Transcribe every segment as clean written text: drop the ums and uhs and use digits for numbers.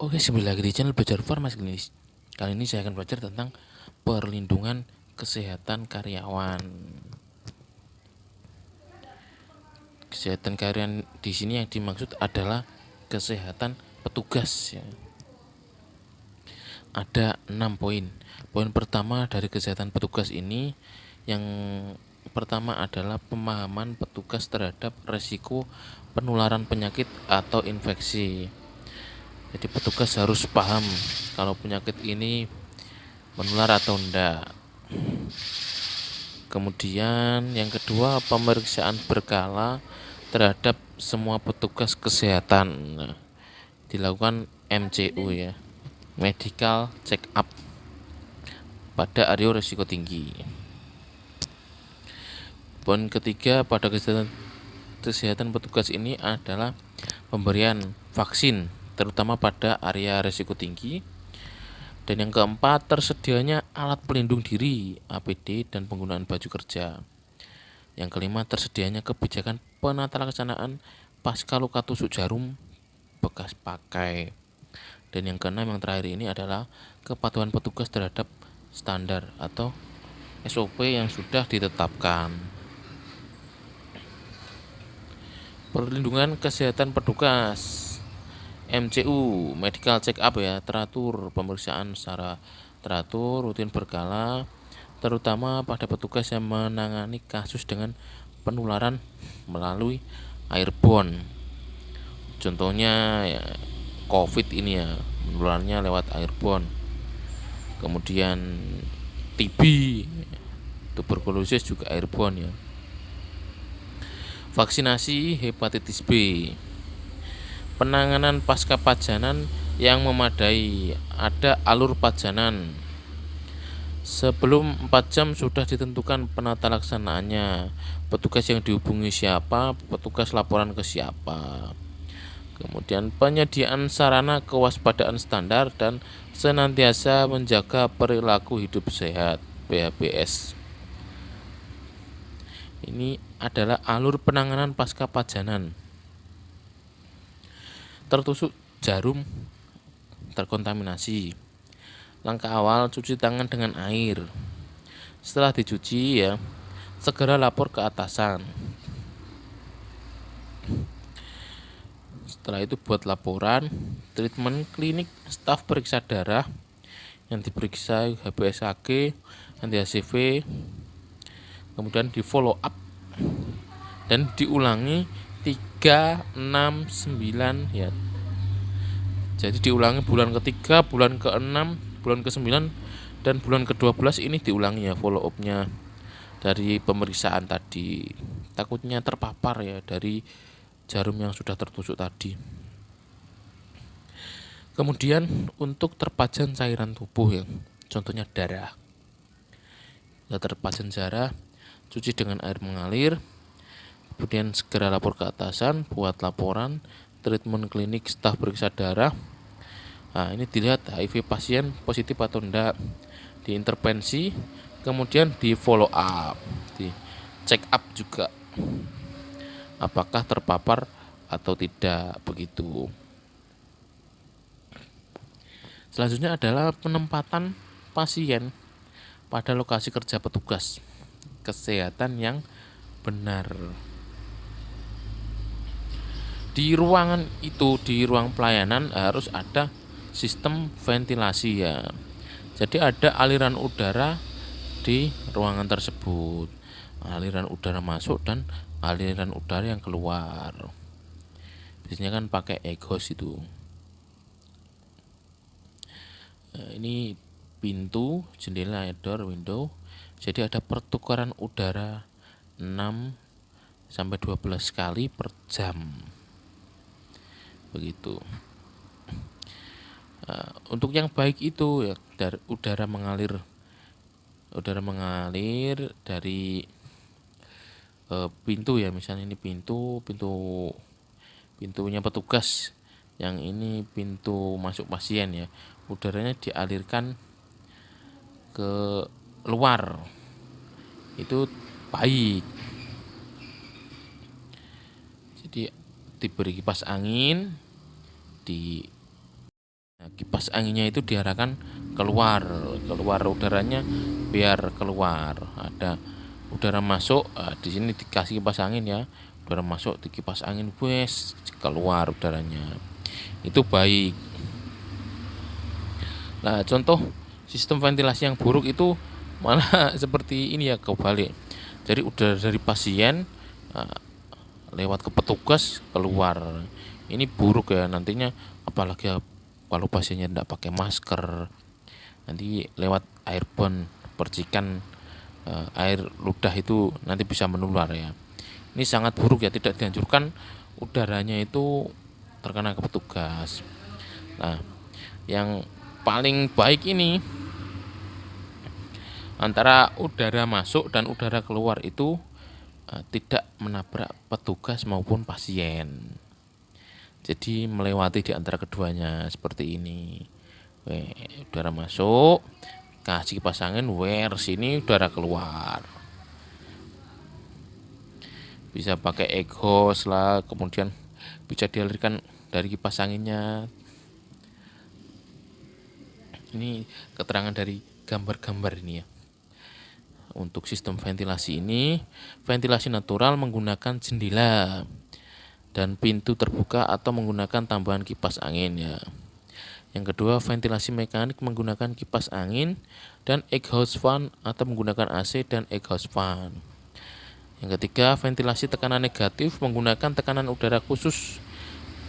Oke, kembali lagi di channel Belajar Farmasi Klinis. Kali ini saya akan belajar tentang perlindungan kesehatan karyawan. Kesehatan karyawan di sini yang dimaksud adalah kesehatan petugas ya. Ada 6 poin. Poin pertama dari kesehatan petugas ini yang pertama adalah pemahaman petugas terhadap resiko penularan penyakit atau infeksi. Jadi petugas harus paham kalau penyakit ini menular atau enggak. Kemudian yang kedua, pemeriksaan berkala terhadap semua petugas kesehatan. Nah, dilakukan MCU ya, medical check up pada area risiko tinggi. Poin ketiga pada kesehatan petugas ini adalah pemberian vaksin terutama pada area risiko tinggi. Dan yang keempat, tersedianya alat pelindung diri APD dan penggunaan baju kerja. Yang kelima, tersedianya kebijakan penatalaksanaan pasca luka tusuk jarum bekas pakai. Dan yang keenam, yang terakhir ini adalah kepatuhan petugas terhadap standar atau SOP yang sudah ditetapkan. Perlindungan kesehatan petugas MCU, medical check up ya, teratur, pemeriksaan secara teratur, rutin berkala, terutama pada petugas yang menangani kasus dengan penularan melalui airborne. Contohnya ya, COVID ini ya, menularnya lewat airborne. Kemudian TB, tuberkulosis juga airborne ya. Vaksinasi hepatitis B. Penanganan pasca pajanan yang memadai, ada alur pajanan. Sebelum 4 jam sudah ditentukan penata laksanaannya. Petugas yang dihubungi siapa, petugas laporan ke siapa. Kemudian penyediaan sarana kewaspadaan standar dan senantiasa menjaga perilaku hidup sehat, PHBS. Ini adalah alur penanganan pasca pajanan. Tertusuk jarum terkontaminasi. Langkah awal, cuci tangan dengan air. Setelah dicuci ya, segera lapor ke atasan. Setelah itu buat laporan, treatment klinik, staf periksa darah yang diperiksa HbSAg, anti HCV, kemudian di follow up dan diulangi 3, 6, 9 ya. Jadi diulangi bulan ketiga, bulan ke-6, bulan ke-9 dan bulan ke-12 ini diulangi ya follow up-nya dari pemeriksaan tadi. Takutnya terpapar ya dari jarum yang sudah tertusuk tadi. Kemudian untuk terpajan cairan tubuh ya, contohnya darah. Ya, terpajan darah, cuci dengan air mengalir, kemudian segera lapor ke atasan, buat laporan, treatment klinik, staf periksa darah. Nah, ini dilihat HIV pasien positif atau enggak, diintervensi, kemudian di follow up, di check up juga apakah terpapar atau tidak begitu. Selanjutnya adalah penempatan pasien pada lokasi kerja petugas kesehatan yang benar. Di ruangan itu, di ruang pelayanan harus ada sistem ventilasi ya. Jadi ada aliran udara di ruangan tersebut. Aliran udara masuk dan aliran udara yang keluar. Biasanya kan pakai exhaust itu. Ini pintu, jendela, door, window. Jadi ada pertukaran udara 6 sampai 12 kali per jam. Begitu. Untuk yang baik itu ya, dari udara mengalir dari pintu ya, misalnya ini pintunya petugas, yang ini pintu masuk pasien ya, udaranya dialirkan ke luar, itu baik. Jadi diberi kipas angin, kipas anginnya itu diarahkan keluar udaranya biar keluar. Ada udara masuk, di sini dikasih kipas angin ya. Udara masuk di kipas angin, wes keluar udaranya. Itu baik. Nah, contoh sistem ventilasi yang buruk itu malah seperti ini ya, kebalik. Jadi udara dari pasien lewat ke petugas keluar. Ini buruk ya nantinya, apalagi kalau pasiennya tidak pakai masker, nanti lewat airborne, percikan air ludah itu nanti bisa menular ya. Ini sangat buruk ya, tidak dianjurkan udaranya itu terkena ke petugas. Nah, yang paling baik ini antara udara masuk dan udara keluar itu tidak menabrak petugas maupun pasien. Jadi melewati di antara keduanya seperti ini. Udara masuk, kasih kipas angin, sini udara keluar. Bisa pakai exhaust lah, kemudian bisa dialirkan dari kipas anginnya. Ini keterangan dari gambar-gambar ini ya. Untuk sistem ventilasi ini, ventilasi natural menggunakan jendela dan pintu terbuka atau menggunakan tambahan kipas angin ya. Yang kedua, ventilasi mekanik menggunakan kipas angin dan exhaust fan atau menggunakan AC dan exhaust fan. Yang ketiga, ventilasi tekanan negatif menggunakan tekanan udara khusus.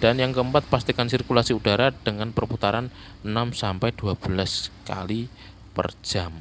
Dan yang keempat, pastikan sirkulasi udara dengan perputaran 6-12 kali per jam.